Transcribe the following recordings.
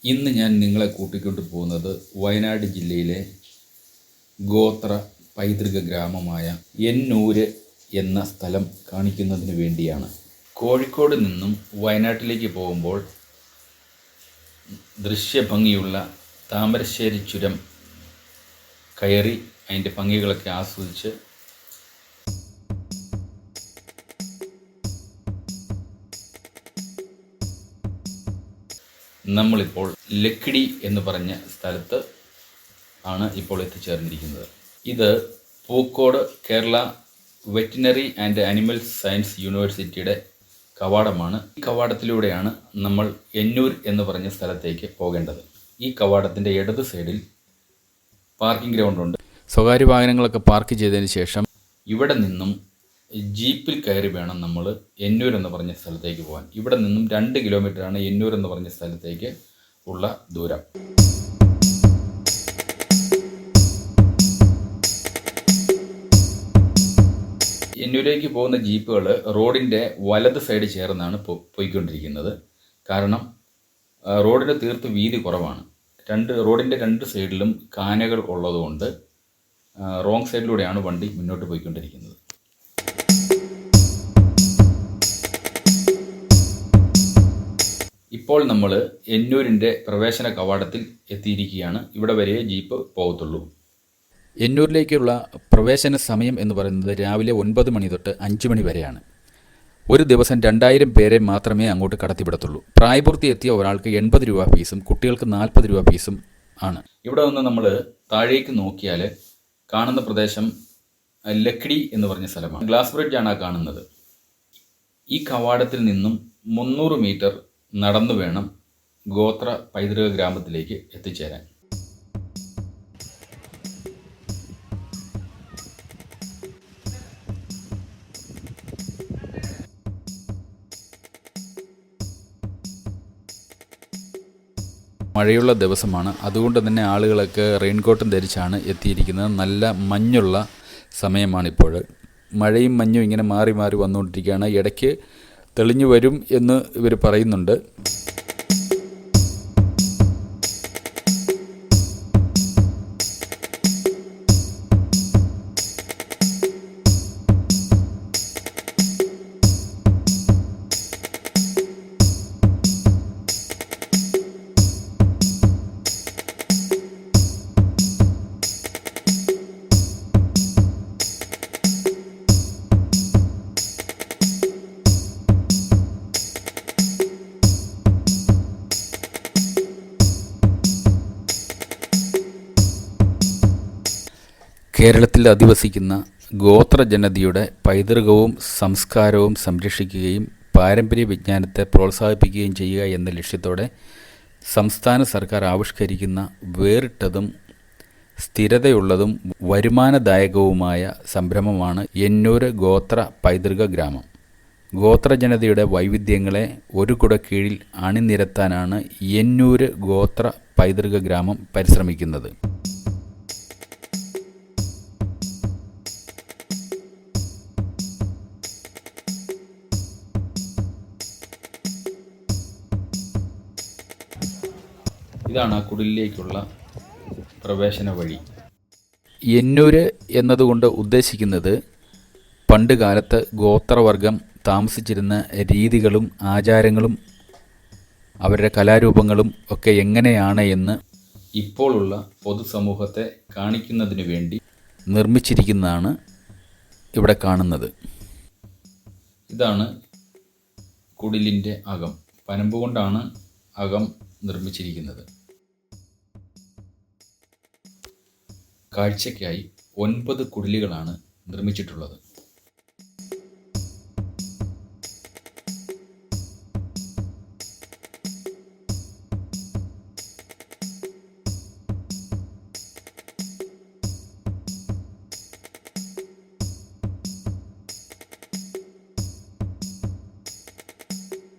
ഇന്ന് ഞാൻ നിങ്ങളെ കൂട്ടിക്കൊണ്ട് പോകുന്നത് വയനാട് ജില്ലയിലെ ഗോത്ര പൈതൃക ഗ്രാമമായ എന്നൂര് എന്ന സ്ഥലം കാണിക്കുന്നതിന് വേണ്ടിയാണ്. കോഴിക്കോട് നിന്നും വയനാട്ടിലേക്ക് പോകുമ്പോൾ ദൃശ്യഭംഗിയുള്ള താമരശ്ശേരി ചുരം കയറി അതിൻ്റെ ഭംഗികളൊക്കെ ആസ്വദിച്ച് നമ്മളിപ്പോൾ ലക്കിടി എന്ന് പറഞ്ഞ സ്ഥലത്ത് ആണ് ഇപ്പോൾ എത്തിച്ചേർന്നിരിക്കുന്നത്. ഇത് Pookode Kerala veterinary and animal science യൂണിവേഴ്സിറ്റിയുടെ കവാടമാണ്. ഈ കവാടത്തിലൂടെയാണ് നമ്മൾ എന്നൂർ എന്ന് പറഞ്ഞ സ്ഥലത്തേക്ക് പോകേണ്ടത്. ഈ കവാടത്തിൻ്റെ ഇടത് സൈഡിൽ പാർക്കിംഗ് ഗ്രൗണ്ട് ഉണ്ട്. സ്വകാര്യ വാഹനങ്ങളൊക്കെ പാർക്ക് ചെയ്തതിന് ശേഷം ഇവിടെ നിന്നും ജീപ്പിൽ കയറി വേണം നമ്മൾ എന്നൂർ എന്ന് പറഞ്ഞ സ്ഥലത്തേക്ക് പോകാൻ. ഇവിടെ നിന്നും 2 കിലോമീറ്ററാണ് എന്നൂർ എന്ന് പറഞ്ഞ സ്ഥലത്തേക്ക് ഉള്ള ദൂരം. എന്നൂരേക്ക് പോകുന്ന ജീപ്പുകൾ റോഡിൻ്റെ വലത് സൈഡ് ചേർന്നാണ് പോയിക്കൊണ്ടിരിക്കുന്നത്. കാരണം റോഡിന് തീർത്ത് വീതി കുറവാണ്. റോഡിൻ്റെ 2 സൈഡിലും കാനകൾ ഉള്ളതുകൊണ്ട് റോങ് സൈഡിലൂടെയാണ് വണ്ടി മുന്നോട്ട് പോയിക്കൊണ്ടിരിക്കുന്നത്. ഇപ്പോൾ നമ്മൾ എന്നൂരിൻ്റെ പ്രവേശന കവാടത്തിൽ എത്തിയിരിക്കുകയാണ്. ഇവിടെ വരെ ജീപ്പ് പോകത്തുള്ളൂ. എന്നൂരിലേക്കുള്ള പ്രവേശന സമയം എന്ന് പറയുന്നത് രാവിലെ 9 മണി തൊട്ട് 5 മണി വരെയാണ്. ഒരു ദിവസം 2000 പേരെ മാത്രമേ അങ്ങോട്ട് കടത്തിവിടത്തുള്ളൂ. പ്രായപൂർത്തി എത്തിയ ഒരാൾക്ക് 80 രൂപ ഫീസും കുട്ടികൾക്ക് 40 രൂപ ഫീസും ആണ്. ഇവിടെ നിന്ന് നമ്മൾ താഴേക്ക് നോക്കിയാൽ കാണുന്ന പ്രദേശം ലക്കിടി എന്ന് പറഞ്ഞ സ്ഥലമാണ്. ഗ്ലാസ് ബ്രിഡ്ജാണ് കാണുന്നത്. ഈ കവാടത്തിൽ നിന്നും 300 മീറ്റർ നടന്നു വേണം ഗോത്ര പൈതൃക ഗ്രാമത്തിലേക്ക് എത്തിച്ചേരാൻ. മഴയുള്ള ദിവസമാണ്. അതുകൊണ്ട് തന്നെ ആളുകളൊക്കെ റെയിൻകോട്ടും ധരിച്ചാണ് എത്തിയിരിക്കുന്നത്. നല്ല മഞ്ഞുള്ള സമയമാണിപ്പോൾ. മഴയും മഞ്ഞും ഇങ്ങനെ മാറി മാറി വന്നുകൊണ്ടിരിക്കുകയാണ്. ഇടയ്ക്ക് തെളിഞ്ഞു വരും എന്ന് ഇവർ പറയുന്നുണ്ട്. കേരളത്തിൽ അധിവസിക്കുന്ന ഗോത്ര ജനതയുടെ പൈതൃകവും സംസ്കാരവും സംരക്ഷിക്കുകയും പാരമ്പര്യ വിജ്ഞാനത്തെ പ്രോത്സാഹിപ്പിക്കുകയും ചെയ്യുക എന്ന ലക്ഷ്യത്തോടെ സംസ്ഥാന സർക്കാർ ആവിഷ്കരിക്കുന്ന വേറിട്ടതും സ്ഥിരതയുള്ളതും വരുമാനദായകവുമായ സംരംഭമാണ് എന്നൂർ ഗോത്ര പൈതൃക ഗ്രാമം. ഗോത്രജനതയുടെ വൈവിധ്യങ്ങളെ ഒരു കുടക്കീഴിൽ അണിനിരത്താനാണ് എന്നൂർ ഗോത്ര പൈതൃക ഗ്രാമം പരിശ്രമിക്കുന്നത്. ഇതാണ് ആ കുടിലിലേക്കുള്ള പ്രവേശന വഴി. എന്നൂര് എന്നതുകൊണ്ട് ഉദ്ദേശിക്കുന്നത് പണ്ട് കാലത്ത് ഗോത്രവർഗം താമസിച്ചിരുന്ന രീതികളും ആചാരങ്ങളും അവരുടെ കലാരൂപങ്ങളും ഒക്കെ എങ്ങനെയാണ് എന്ന് ഇപ്പോഴുള്ള പൊതുസമൂഹത്തെ കാണിക്കുന്നതിന് വേണ്ടി നിർമ്മിച്ചിരിക്കുന്നതാണ് ഇവിടെ കാണുന്നത്. ഇതാണ് കുടിലിൻ്റെ അകം. പനമ്പ് കൊണ്ടാണ് അകം നിർമ്മിച്ചിരിക്കുന്നത്. കാഴ്ചയ്ക്കായി 9 കുടിലുകളാണ് നിർമ്മിച്ചിട്ടുള്ളത്.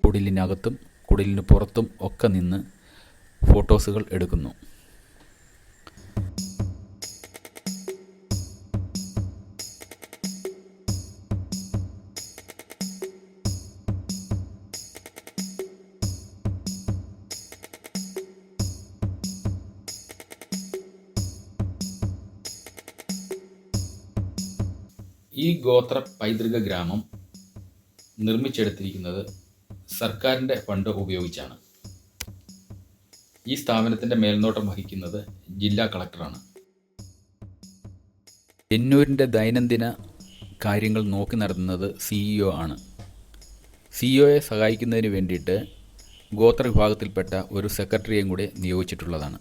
കുടിലിനകത്തും കുടിലിന് പുറത്തും ഒക്കെ നിന്ന് ഫോട്ടോസുകൾ എടുക്കുന്നു. ഈ ഗോത്ര പൈതൃക ഗ്രാമം നിർമ്മിച്ചെടുത്തിരിക്കുന്നത് സർക്കാരിൻ്റെ ഫണ്ട് ഉപയോഗിച്ചാണ്. ഈ സ്ഥാപനത്തിൻ്റെ മേൽനോട്ടം വഹിക്കുന്നത് ജില്ലാ കളക്ടറാണ്. എന്നൂരിൻ്റെ ദൈനംദിന കാര്യങ്ങൾ നോക്കി നടത്തുന്നത് CEO ആണ്. CEOയെ സഹായിക്കുന്നതിന് വേണ്ടിയിട്ട് ഗോത്ര വിഭാഗത്തിൽപ്പെട്ട ഒരു സെക്രട്ടറിയെയും കൂടെ നിയോഗിച്ചിട്ടുള്ളതാണ്.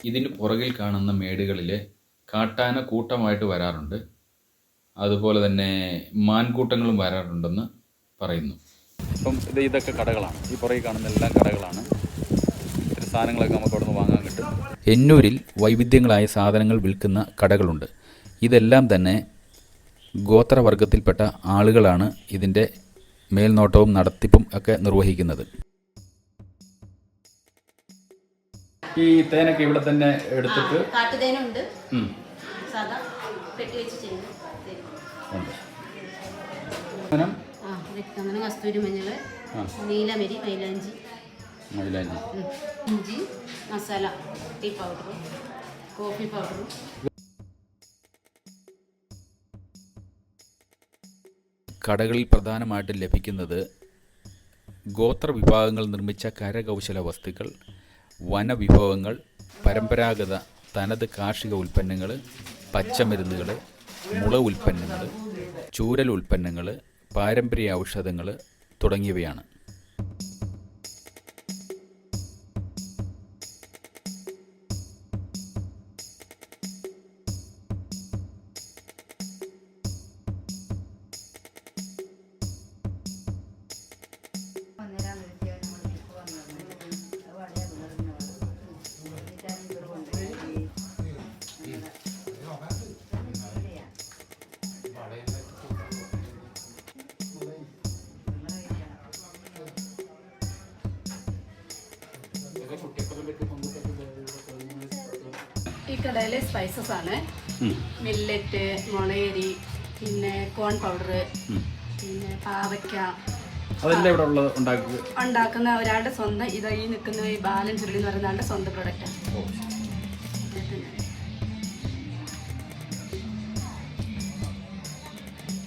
ഇതിന് പുറകിൽ കാണുന്ന മേടുകളിൽ കാട്ടാന കൂട്ടമായിട്ട് വരാറുണ്ട്. അതുപോലെ തന്നെ മാൻകൂട്ടങ്ങളും വരാറുണ്ടെന്ന് പറയുന്നു. ഇപ്പം ഇതൊക്കെ കടകളാണ്. ഈ പുറകിൽ കാണുന്ന എല്ലാം കടകളാണ്. ഇത്തിരി സാധനങ്ങളൊക്കെ നമുക്ക് അവിടെ നിന്ന് വാങ്ങാൻ കിട്ടും. എന്നൂരിൽ വൈവിധ്യങ്ങളായ സാധനങ്ങൾ വിൽക്കുന്ന കടകളുണ്ട്. ഇതെല്ലാം തന്നെ ഗോത്രവർഗത്തിൽപ്പെട്ട ആളുകളാണ് ഇതിൻ്റെ മേൽനോട്ടവും നടത്തിപ്പും ഒക്കെ നിർവഹിക്കുന്നത്. ഈ തേനൊക്കെ ഇവിടെ തന്നെ എടുത്തിട്ട് കാട്ടുതേനുണ്ട്, സാധാ പെട്ടി വെച്ച് ചെയ്യുന്നു. രക്തമനം, കസ്തൂരി മഞ്ഞൾ, നീലമരി, മൈലാഞ്ചി, ഇഞ്ചി, masala, tea powder, coffee powder. കടകളിൽ പ്രധാനമായിട്ടും ലഭിക്കുന്നത് ഗോത്ര വിഭാഗങ്ങൾ നിർമ്മിച്ച കരകൗശല വസ്തുക്കൾ, വനവിഭവങ്ങൾ, പരമ്പരാഗത തനത് കാർഷിക ഉൽപ്പന്നങ്ങൾ, പച്ചമരുന്നുകൾ, മുള ഉൽപ്പന്നങ്ങൾ, ചൂരൽ ഉൽപ്പന്നങ്ങൾ, പാരമ്പര്യ ഔഷധങ്ങൾ തുടങ്ങിയവയാണ്. ഈ കടയിലെ സ്പൈസസ് ആണ് മില്ലറ്റ്, മുളയരി, പിന്നെ കോൺ പൗഡർ, പിന്നെ പാവയ്ക്ക. അതെല്ലാം ഇവിടെ ഉണ്ടാക്കുന്ന ഒരാളുടെ സ്വന്തം. ഇത് ഈ നിൽക്കുന്ന ഈ ബാലൻ ചുരുളി എന്ന് പറയുന്ന ആളുടെ സ്വന്തം പ്രൊഡക്റ്റാണ്.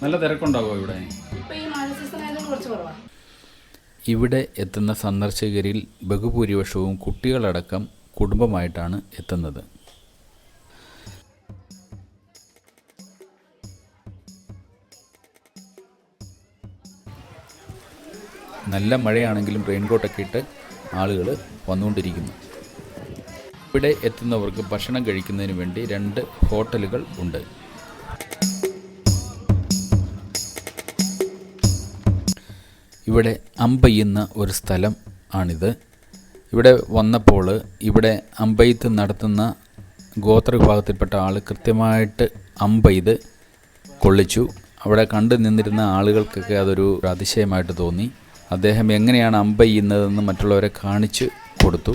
നല്ല തിരക്കുണ്ടാകുമോ ഇവിടെ? ഇപ്പൊ ഈ മഴ സീസൺ ആയതുകൊണ്ട് കുറച്ച് കുറവാണ്. ഇവിടെ എത്തുന്ന സന്ദർശകരിൽ ബഹുഭൂരിപക്ഷവും കുട്ടികളടക്കം കുടുംബമായിട്ടാണ് എത്തുന്നത്. നല്ല മഴയാണെങ്കിലും റെയിൻകോട്ടൊക്കെ ഇട്ട് ആളുകൾ വന്നുകൊണ്ടിരിക്കുന്നു. ഇവിടെ എത്തുന്നവർക്ക് ഭക്ഷണം കഴിക്കുന്നതിന് വേണ്ടി 2 ഹോട്ടലുകൾ ഉണ്ട്. ഇവിടെ അമ്പെയ്യുന്ന ഒരു സ്ഥലം ആണിത്. ഇവിടെ വന്നപ്പോൾ ഇവിടെ അമ്പെയ്ത്ത് നടത്തുന്ന ഗോത്ര വിഭാഗത്തിൽപ്പെട്ട ആൾ കൃത്യമായിട്ട് അമ്പെയ്ത് കൊള്ളിച്ചു. അവിടെ കണ്ടു നിന്നിരുന്ന ആളുകൾക്കൊക്കെ അതൊരു അതിശയമായിട്ട് തോന്നി. അദ്ദേഹം എങ്ങനെയാണ് അമ്പെയ്യുന്നതെന്ന് മറ്റുള്ളവരെ കാണിച്ചു കൊടുത്തു.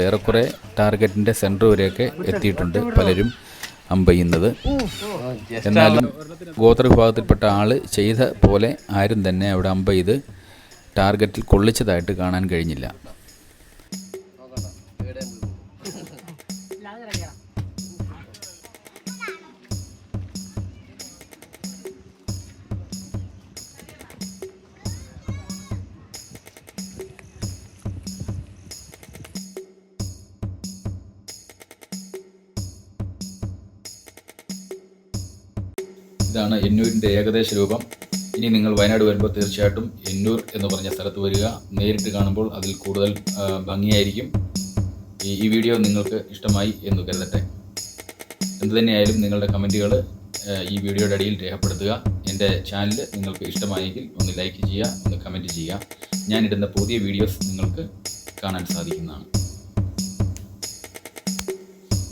ഏറെക്കുറെ ടാർഗറ്റിൻ്റെ സെൻറ്റർ വരെയൊക്കെ എത്തിയിട്ടുണ്ട് പലരും അമ്പെയ്യുന്നത്. എന്നാലും ഗോത്ര വിഭാഗത്തിൽപ്പെട്ട ആൾ ചെയ്ത പോലെ ആരും തന്നെ അവിടെ അമ്പെയ്ത് ടാർഗറ്റിൽ കൊള്ളിച്ചതായിട്ട് കാണാൻ കഴിഞ്ഞില്ല. ഇതാണ് എന്നൂരിൻ്റെ ഏകദേശ രൂപം. ഇനി നിങ്ങൾ വയനാട് വരുമ്പോൾ തീർച്ചയായിട്ടും എന്നൂർ എന്ന് പറഞ്ഞ സ്ഥലത്ത് വരിക. നേരിട്ട് കാണുമ്പോൾ അതിൽ കൂടുതൽ ഭംഗിയായിരിക്കും. ഈ വീഡിയോ നിങ്ങൾക്ക് ഇഷ്ടമായി എന്ന് കരുതട്ടെ. എന്തുതന്നെയായാലും നിങ്ങളുടെ കമൻറ്റുകൾ ഈ വീഡിയോയുടെ അടിയിൽ രേഖപ്പെടുത്തുക. എൻ്റെ ചാനൽ നിങ്ങൾക്ക് ഇഷ്ടമായെങ്കിൽ ഒന്ന് ലൈക്ക് ചെയ്യുക, ഒന്ന് കമൻറ്റ് ചെയ്യുക. ഞാനിടുന്ന പുതിയ വീഡിയോസ് നിങ്ങൾക്ക് കാണാൻ സാധിക്കുന്നതാണ്.